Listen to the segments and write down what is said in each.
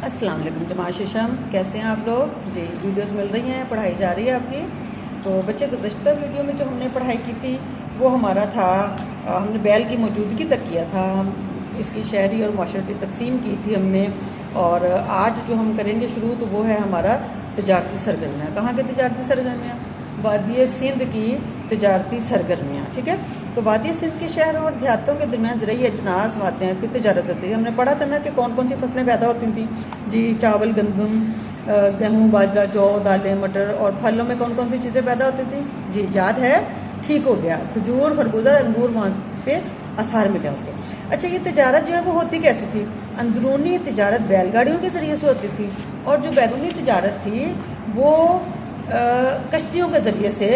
अस्सलाम वालेकुम जमात शीशम, कैसे हैं आप लोग जी। वीडियोस मिल रही हैं, पढ़ाई जा रही है आपकी। तो बच्चे गुज़श्ता वीडियो में जो हमने पढ़ाई की थी वो हमारा था, हमने बैल की मौजूदगी तक किया था। हम इसकी शहरी और माशरती तकसीम की थी हमने। और आज जो हम करेंगे शुरू तो वो है हमारा तजारती सरगर्मियाँ। कहाँ के तजारती सरगर्मियाँ? वादी सिंध की तजारती सरगर्मियाँ। ठीक है, तो वादी सिंध के शहरों और देहातों के दरमियान ज़रूरी अजनास मादनियात की तजारत होती है। हमने पढ़ा था ना कि कौन कौन सी फसलें पैदा होती थी जी। चावल, गंदम, गेहूँ, बाजरा, जौ, दालें, मटर। और फलों में कौन कौन सी चीज़ें पैदा होती थी जी? याद है? ठीक हो गया। खजूर, खरबूजा, अंगूर वहाँ पे आसार मिले उसके। अच्छा, ये तजारत जो है वो होती कैसे थी? अंदरूनी तजारत बैलगाड़ियों के ज़रिए से होती थी, और जो बैरूनी तजारत थी वो कश्तियों के ज़रिए से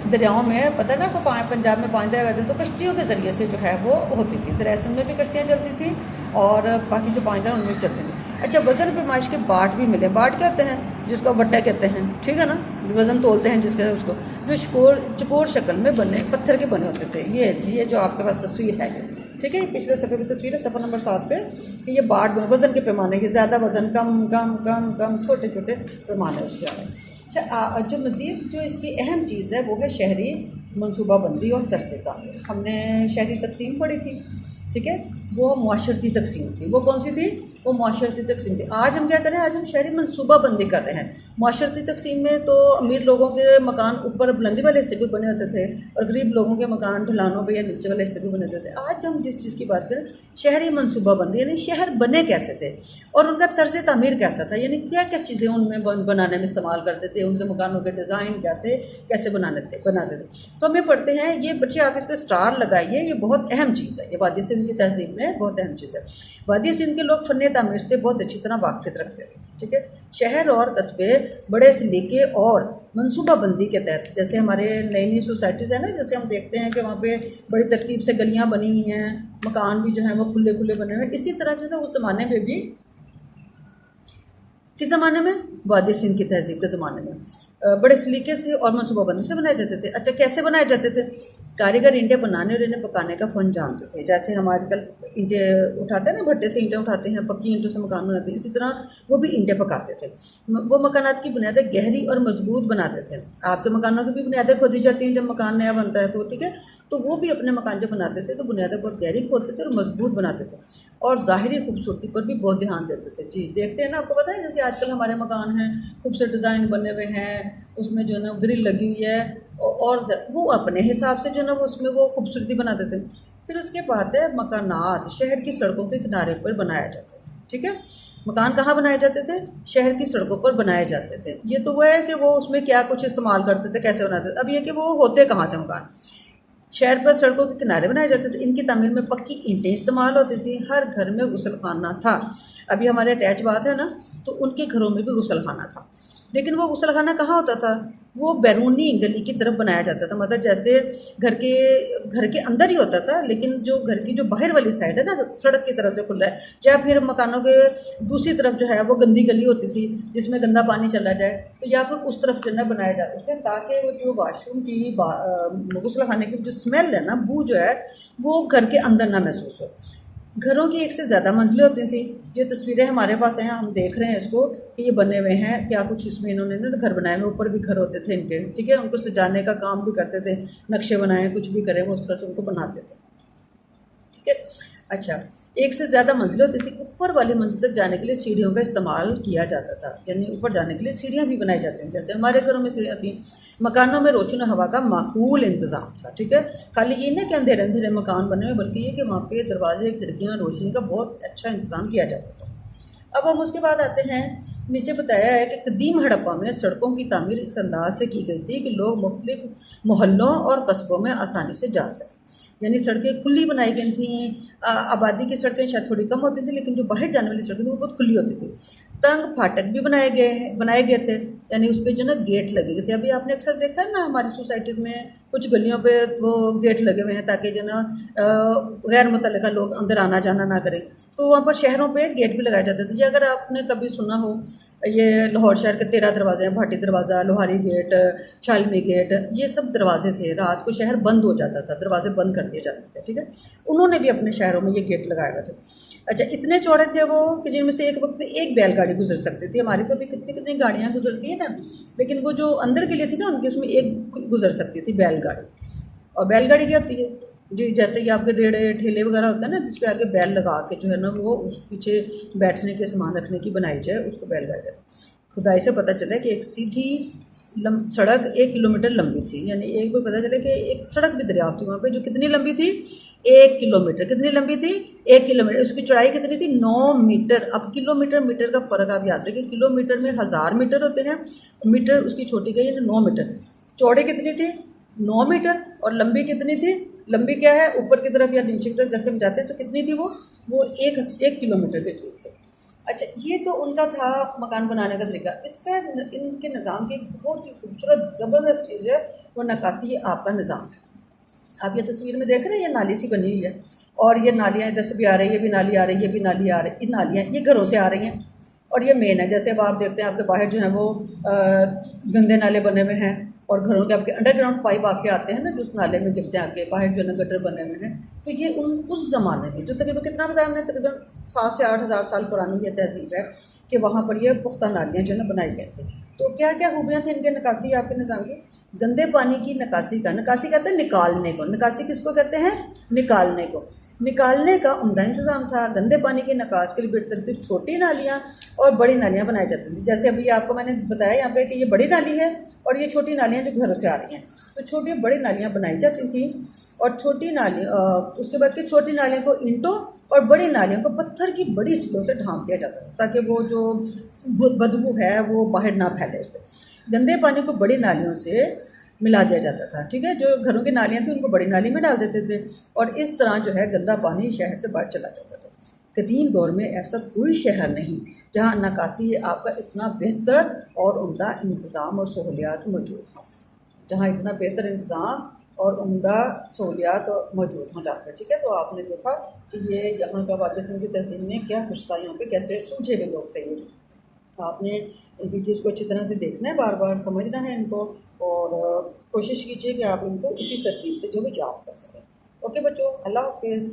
दरियाओं में, पता है ना आपको, पंजाब में 5 दरिया रहते हैं, तो कश्तियों के ज़रिए से जो है वो होती थी। दरिया में भी कश्तियाँ चलती थी और बाकी जो 5 दरिया उनमें भी चलती थी। अच्छा, वज़न पैमाइश के बाट भी मिले। बाट क्या होते हैं? जिसको बट्टा कहते हैं, ठीक है ना, वज़न तोलते हैं जिसके, उसको जो चकोर शक्ल में बने, पत्थर के बने होते थे। ये जो आपके पास तस्वीर है, ठीक है, ये पिछले सफ़े की तस्वीर है, सफ़ा नंबर 7 पे। ये बाट वज़न के पैमाने के, ज़्यादा वज़न, कम कम कम कम, छोटे छोटे पैमाने उसके आ रहे हैं। अच्छा, जो मज़ीद जो इसकी अहम चीज़ है वो है शहरी मनसूबाबंदी और तर्ज़ तामीर। हमने शहरी तकसीम पढ़ी थी, ठीक है, वो मुआशरती तकसीम थी। वो कौन सी थी? वो मुआशरती तकसीम थी। आज हम क्या करें? आज हम शहरी मनसूबाबंदी कर रहे हैं। मुआशरती तकसीम में तो अमीर लोगों के मकान ऊपर बुलंदी वाले हिस्से भी बने होते थे और गरीब लोगों के मकान ढलानों पे या नीचे वाले हिस्से भी बने होते थे। आज हम जिस चीज़ की बात करें, शहरी मनसूबाबंदी, यानी शहर बने कैसे थे और उनका तर्ज तामीर कैसा था, यानी क्या क्या चीज़ें उनमें बनाने में इस्तेमाल करते थे, उनके मकानों के डिज़ाइन क्या थे, कैसे बनाते थे। तो हमें पढ़ते हैं, ये बच्चे आप इस पर स्टार लगाइए, ये बहुत अहम चीज़ है। ये वादी सिंध की तहजीब में बहुत अहम चीज़ है। वादी सिंध के लोग फ़न तामीर से बहुत अच्छी तरह वाक़िफ़ रखते थे, ठीक है। शहर और कस्बे बड़े सलीके और मनसूबाबंदी के तहत, जैसे हमारे नई नई सोसाइटीज़ है ना, जैसे हम देखते हैं कि वहाँ पे बड़ी तरतीब से गलियाँ बनी हुई हैं, मकान भी जो हैं वो खुले खुले बने हुए हैं। इसी तरह जो है उस ज़माने में भी, किस ज़माने में? वादी सिंध की तहजीब के ज़माने में बड़े सलीके से और मनसूबाबंदी से बनाए जाते थे। अच्छा, कैसे बनाए जाते थे? कारीगर ईंटें बनाने और इन्हें पकाने का फ़न जानते थे। जैसे हम आजकल ईंटें उठाते हैं ना, भट्टे से ईंटें उठाते हैं, पक्की ईंटों से मकान बनाते हैं, इसी तरह वो भी ईंटें पकाते थे। वो मकानात की बुनियादें गहरी और मजबूत बनाते थे। आपके मकानों की भी बुनियादें खोदी जाती हैं जब मकान नया बनता है तो, ठीक है, तो वो भी अपने मकान जब बनाते थे तो बुनियादें बहुत गहरी खोदते थे और मजबूत बनाते थे और ज़ाहिरी खूबसूरती पर भी बहुत ध्यान देते थे जी। देखते हैं ना, आपको पता है, जैसे आजकल हमारे मकान हैं, खूबसूरत डिज़ाइन बने हुए हैं, उसमें जो है ना ग्रिल लगी हुई है, और वो अपने हिसाब से जो है ना वो उसमें वो खूबसूरती बनाते थे। फिर उसके बाद है मकानात शहर की सड़कों के किनारे पर बनाया जाता था, ठीक है। मकान कहाँ बनाए जाते थे? शहर की सड़कों पर बनाए जाते थे। ये तो वो है कि वो उसमें क्या कुछ इस्तेमाल करते थे, कैसे बनाते थे। अब ये कि वो होते कहाँ थे मकान? शहर पर सड़कों के किनारे बनाए जाते थे। इनकी तामीर में पक्की ईंटें इस्तेमाल होती थी। हर घर में गुसलखाना था। अभी हमारे अटैच बात है ना, तो उनके घरों में भी गुसलखाना था, लेकिन वो गुसलखाना कहाँ होता था? वो बैरूनी गली की तरफ बनाया जाता था। मतलब जैसे घर के अंदर ही होता था, लेकिन जो घर की जो बाहर वाली साइड है ना, सड़क की तरफ जो खुला है, या फिर मकानों के दूसरी तरफ जो है वो गंदी गली होती थी जिसमें गंदा पानी चला जाए, तो या फिर उस तरफ जो है बनाए जाते थे, ताकि वो जो वाशरूम की गुसलखाने की जो स्मेल है ना, बू जो है, वो घर के अंदर ना महसूस हो। घरों की एक से ज़्यादा मंजिलें होती थी। ये तस्वीरें हमारे पास हैं, हम देख रहे हैं इसको कि ये बने हुए हैं, क्या कुछ इसमें इन्होंने ना घर बनाए हुए, ऊपर भी घर होते थे इनके, ठीक है। उनको सजाने का काम भी करते थे, नक्शे बनाए, कुछ भी करें वो उस तरह से उनको बनाते थे, ठीक है। अच्छा, एक से ज़्यादा मंजिलें होती थी। ऊपर वाली मंजिल तक जाने के लिए सीढ़ियों का इस्तेमाल किया जाता था, यानी ऊपर जाने के लिए सीढ़ियाँ भी बनाई जाती हैं, जैसे हमारे घरों में सीढ़ियाँ थी। मकानों में रोशनी हवा का माकूल इंतज़ाम था, ठीक है। खाली ये ना कि अंधेरे अंधेरे मकान बने हुए, बल्कि ये कि वहाँ पे दरवाजे, खिड़कियाँ, रोशनी का बहुत अच्छा इंतज़ाम किया जाता था। अब हम उसके बाद आते हैं, नीचे बताया है कि कदीम हड़प्पा में सड़कों की तामीर इस अंदाज से की गई थी कि लोग मुख्तलिफ मोहल्लों और कस्बों में आसानी से जा सकें, यानी सड़कें खुली बनाई गई थी। आबादी की सड़कें शायद थोड़ी कम होती थी, लेकिन जो बाहर जाने वाली सड़कें थी वो बहुत खुली होती थी। तंग फाटक भी बनाए गए थे, यानी उस पर जो ना गेट लगे गए थे। अभी आपने अक्सर देखा है ना हमारी सोसाइटीज़ में कुछ गलियों पे वो गेट लगे हुए हैं ताकि जो ना गैर मुतल्लिका लोग अंदर आना जाना ना करें। तो वहाँ पर शहरों पे गेट भी लगाए जाते थे जी। अगर आपने कभी सुना हो, ये लाहौर शहर के 13 दरवाजे हैं, भाटी दरवाज़ा, लोहारी गेट, शालमी गेट, ये सब दरवाजे थे। रात को शहर बंद हो जाता था, दरवाजे बंद कर दिए जाते थे, ठीक है। उन्होंने भी अपने शहरों में ये गेट लगाए हुए थे। अच्छा, इतने चौड़े थे वो कि जिनमें से एक वक्त में एक बैलगाड़ी गुजर सकती थी। हमारी तो अभी कितनी कितनी गाड़ियाँ गुजरती है ना, लेकिन वो जो अंदर के लिए थी ना उनकी, उसमें एक गुजर सकती थी बैलगाड़ी। और बैलगाड़ी क्या होती है जी, जैसे कि आपके रेड़े ठेले वगैरह होता है ना, जिस पे आगे बैल लगा के जो है ना वो उस पीछे बैठने के सामान रखने की बनाई जाए, उसको बैलगाड़ी कहते हैं। खुदाई से पता चला कि एक सीधी सड़क 1 किलोमीटर लंबी थी, यानी एक बार पता चला कि एक सड़क भी दरियाफ्त थी वहाँ पे, जो कितनी लंबी थी, 1 किलोमीटर। कितनी लंबी थी? 1 किलोमीटर। उसकी चौड़ाई कितनी थी? 9 मीटर। अब किलोमीटर मीटर का फ़र्क आप याद रखिए, किलोमीटर में 1000 मीटर होते हैं, मीटर उसकी छोटी गई है 9 मीटर। चौड़े कितनी थी? 9 मीटर। और लंबी कितनी थी? लंबी क्या है, ऊपर की तरफ या नीचे की तरफ जैसे हम जाते हैं, तो कितनी थी वो 1 किलोमीटर के करीब थी। अच्छा, ये तो उनका था मकान बनाने का तरीका। इसका इनके निज़ाम की एक बहुत ही खूबसूरत ज़बरदस्त चीज़ है, वो नक्काशी आपका निज़ाम है। आप ये तस्वीर में देख रहे हैं, ये नाली सी बनी हुई है, और ये नालियाँ इधर से भी आ रही है, ये भी नाली आ रही है, ये भी नाली आ रही है। ये नालियाँ ये घरों से आ रही हैं, और ये मेन है। जैसे अब आप देखते हैं आपके बाहर जो है वो गंदे नाले बने हुए हैं, और घरों के आपके अंडरग्राउंड पाइप आपके आते हैं ना, जो उस नाले में गिरते हैं, आपके बाहर जो है ना गटर बने हुए हैं। तो ये उस ज़माने में, जो तकरीबन कितना बताया हमने, तकरीबन 7 से 8 हज़ार साल पुरानी ये तहजीब है कि वहाँ पर ये पुख्ता नालियाँ जो है ना बनाई गई थी। तो क्या क्या खूबियाँ थी इनके नक्काशी आपके निज़ाम की? गंदे पानी की नक्काशी का, नक्काशी कहते हैं निकालने को, नक्काशी किसको कहते हैं? निकालने को। निकालने का उम्दा इंतज़ाम था। गंदे पानी की निकास के लिए बेहतर छोटी नालियाँ और बड़ी नालियाँ बनाई जाती थी। जैसे अभी आपको मैंने बताया यहाँ पे कि ये बड़ी नाली है और ये छोटी नालियाँ जो घरों से आ रही हैं, तो छोटी बड़ी नालियाँ बनाई जाती थी। और छोटी नाली उसके बाद की छोटी नालियों को ईंटों और बड़ी नालियों को पत्थर की बड़ी सिलों से ढांप दिया जाता था, ताकि वो जो बदबू है वो बाहर ना फैले। गंदे पानी को बड़ी नालियों से मिला दिया जाता था, ठीक है। जो घरों की नालियाँ थी उनको बड़ी नाली में डाल देते थे, और इस तरह जो है गंदा पानी शहर से बाहर चला जाता था। कदीम दौर में ऐसा कोई शहर नहीं जहाँ नक्काशी आपका इतना बेहतर और उम्दा इंतज़ाम और सहूलियात मौजूद हों, जहाँ इतना बेहतर इंतज़ाम और उम्दा सहूलियात मौजूद हों जाकर, ठीक है। तो आपने देखा कि ये यहाँ का वाक़ई सिंध की तहसील में क्या कुछ था, यहाँ पे कैसे सूझे हुए लोग थे ये। आपने इन वीडियोज़ को अच्छी तरह से देखना है, बार बार समझना है इनको, और कोशिश कीजिए कि आप इनको इसी तरतीब से जो भी याद कर सकें। ओके बच्चों, अल्लाह हाफ़िज़।